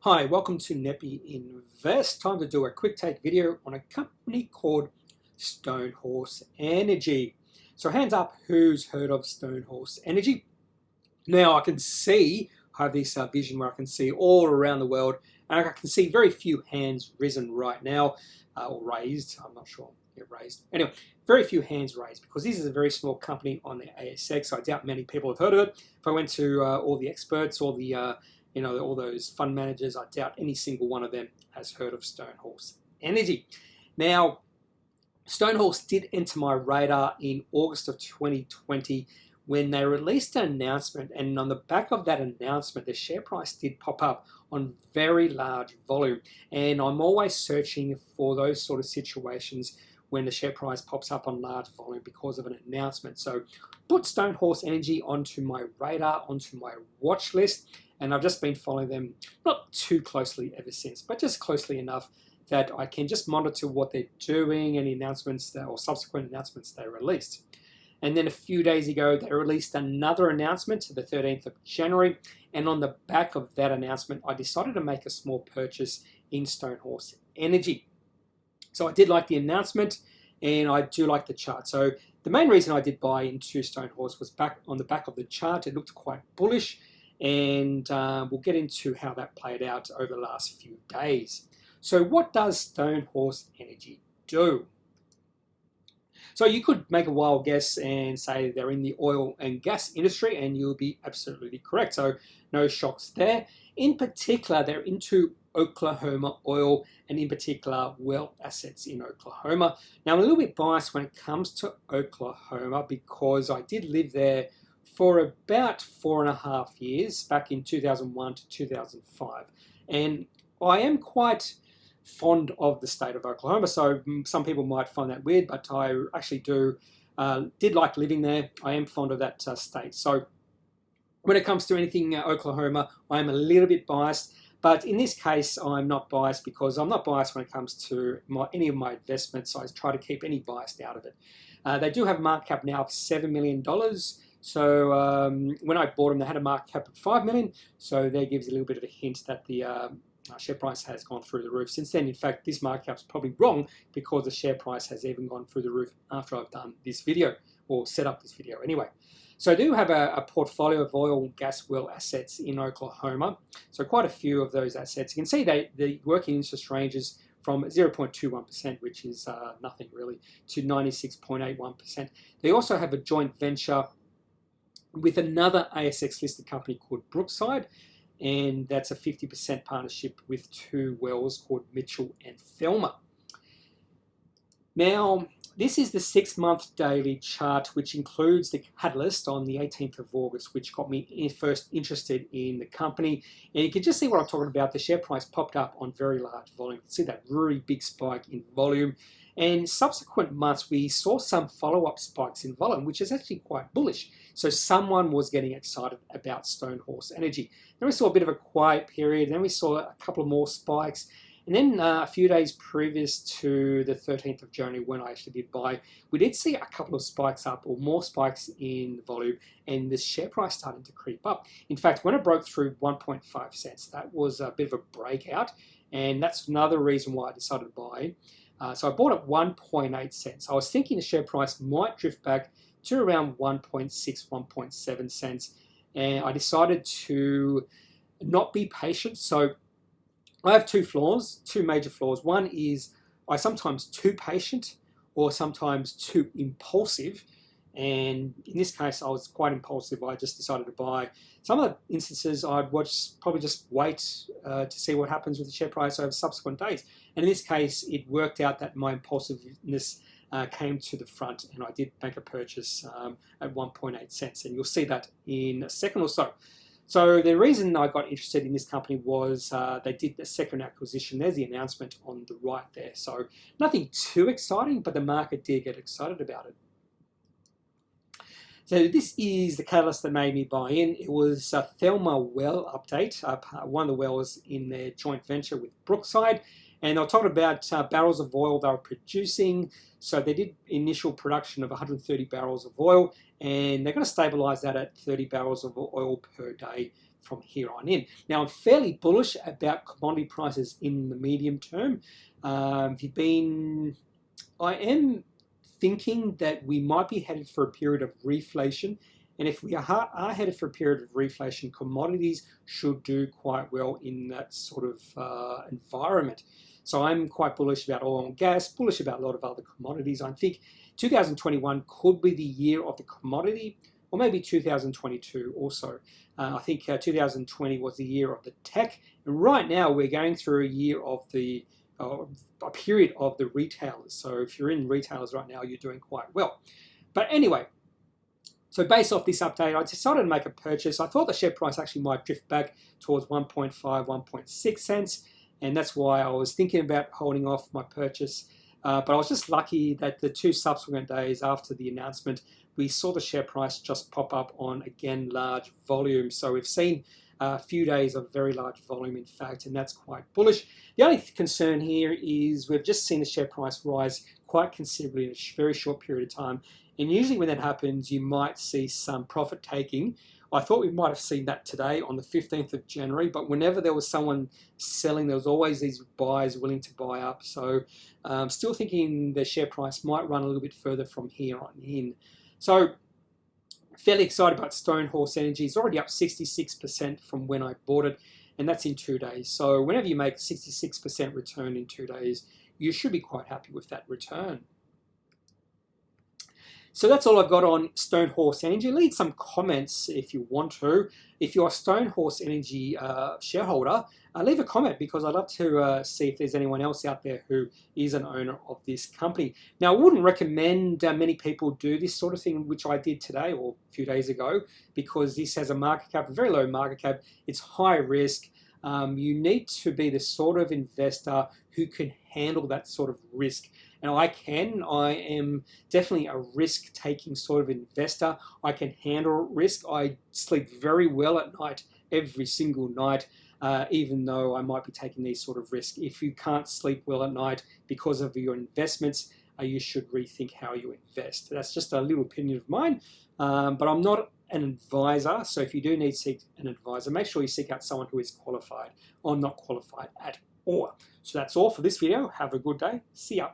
Hi, welcome to Neppy Invest. Time to do a quick take video on a company called Stonehorse Energy. So hands up, who's heard of Stonehorse Energy? Now I can see, I have this vision where I can see all around the world, and I can see very few hands risen right now, or raised, I'm not sure, yeah, raised. Anyway, very few hands raised because this is a very small company on the ASX, so I doubt many people have heard of it. If I went to all the experts, all the all those fund managers, I doubt any single one of them has heard of Stonehorse Energy. Now, Stonehorse did enter my radar in August of 2020 when they released an announcement, and on the back of that announcement, the share price did pop up on very large volume. And I'm always searching for those sort of situations when the share price pops up on large volume because of an announcement. So put Stonehorse Energy onto my radar, onto my watch list, and I've just been following them, not too closely ever since, but just closely enough that I can just monitor what they're doing, any announcements or subsequent announcements they released. And then a few days ago, they released another announcement, the 13th of January, and on the back of that announcement, I decided to make a small purchase in Stonehorse Energy. So I did like the announcement, and I do like the chart. So the main reason I did buy into Stonehorse was back on the back of the chart. It looked quite bullish, and we'll get into how that played out over the last few days. So what does Stonehorse Energy do? So you could make a wild guess and say they're in the oil and gas industry, and you'll be absolutely correct. So no shocks there. In particular, they're into Oklahoma oil, and in particular, well assets in Oklahoma. Now, I'm a little bit biased when it comes to Oklahoma because I did live there for about 4.5 years, back in 2001 to 2005. And I am quite fond of the state of Oklahoma, so some people might find that weird, but I actually did like living there. I am fond of that state. So when it comes to anything Oklahoma, I am a little bit biased, but in this case, I'm not biased because I'm not biased when it comes to any of my investments. I try to keep any bias out of it. They do have a market cap now of $7 million. So when I bought them, they had a market cap of $5 million. So that gives a little bit of a hint that the share price has gone through the roof since then. In fact, this market cap is probably wrong because the share price has even gone through the roof after I've done this video or set up this video anyway. So I do have a portfolio of oil and gas well assets in Oklahoma. So quite a few of those assets. You can see the working interest ranges from 0.21%, which is nothing really, to 96.81%. They also have a joint venture with another ASX listed company called Brookside, and that's a 50% partnership with two wells called Mitchell and Thelma. Now, this is the 6-month daily chart, which includes the catalyst on the 18th of August, which got me first interested in the company. And you can just see what I'm talking about. The share price popped up on very large volume. You can see that really big spike in volume. And subsequent months, we saw some follow-up spikes in volume, which is actually quite bullish. So someone was getting excited about Stonehorse Energy. Then we saw a bit of a quiet period. Then we saw a couple of more spikes. And then a few days previous to the 13th of January, when I actually did buy, we did see a couple of spikes up, or more spikes in volume, and the share price starting to creep up. In fact, when it broke through 1.5 cents, that was a bit of a breakout, and that's another reason why I decided to buy. So I bought at 1.8 cents. I was thinking the share price might drift back to around 1.6, 1.7 cents, and I decided to not be patient. So I have two major flaws. One is I'm sometimes too patient or sometimes too impulsive. And in this case, I was quite impulsive. I just decided to buy. Some of the instances I'd probably just wait to see what happens with the share price over subsequent days. And in this case, it worked out that my impulsiveness came to the front, and I did make a purchase at 1.8 cents. And you'll see that in a second or so. So the reason I got interested in this company was they did a second acquisition. There's the announcement on the right there. So nothing too exciting, but the market did get excited about it. So this is the catalyst that made me buy in. It was a Thelma well update, one of the wells in their joint venture with Brookside. And they'll talk about barrels of oil they were producing. So they did initial production of 130 barrels of oil, and they're going to stabilize that at 30 barrels of oil per day from here on in. Now, I'm fairly bullish about commodity prices in the medium term. I am thinking that we might be headed for a period of reflation. And if we are headed for a period of reflation, commodities should do quite well in that sort of environment. So I'm quite bullish about oil and gas, bullish about a lot of other commodities. I think 2021 could be the year of the commodity, or maybe 2022 also. I think 2020 was the year of the tech, and right now we're going through a year of a period of the retailers. So if you're in retailers right now, you're doing quite well. But anyway, so based off this update, I decided to make a purchase. I thought the share price actually might drift back towards 1.5, 1.6 cents, and that's why I was thinking about holding off my purchase. But I was just lucky that the 2 subsequent days after the announcement, we saw the share price just pop up on, again, large volume. So we've seen a few days of very large volume, in fact, and that's quite bullish. The only concern here is we've just seen the share price rise quite considerably in a very short period of time. And usually when that happens, you might see some profit taking. I thought we might have seen that today on the 15th of January, but whenever there was someone selling, there was always these buyers willing to buy up. So I'm still thinking the share price might run a little bit further from here on in. So fairly excited about Stonehorse Energy. It's already up 66% from when I bought it, and that's in 2 days. So whenever you make 66% return in 2 days, you should be quite happy with that return. So that's all I've got on Stonehorse Energy. Leave some comments if you want to. If you're a Stonehorse Energy shareholder, leave a comment, because I'd love to see if there's anyone else out there who is an owner of this company. Now, I wouldn't recommend many people do this sort of thing, which I did today or a few days ago, because this has a market cap, a very low market cap. It's high risk. You need to be the sort of investor who can handle that sort of risk. And I am definitely a risk-taking sort of investor. I can handle risk. I sleep very well at night, every single night, even though I might be taking these sort of risks. If you can't sleep well at night because of your investments, you should rethink how you invest. That's just a little opinion of mine, but I'm not an advisor. So if you do need to seek an advisor, make sure you seek out someone who is qualified. I'm not qualified at all. So that's all for this video. Have a good day. See ya.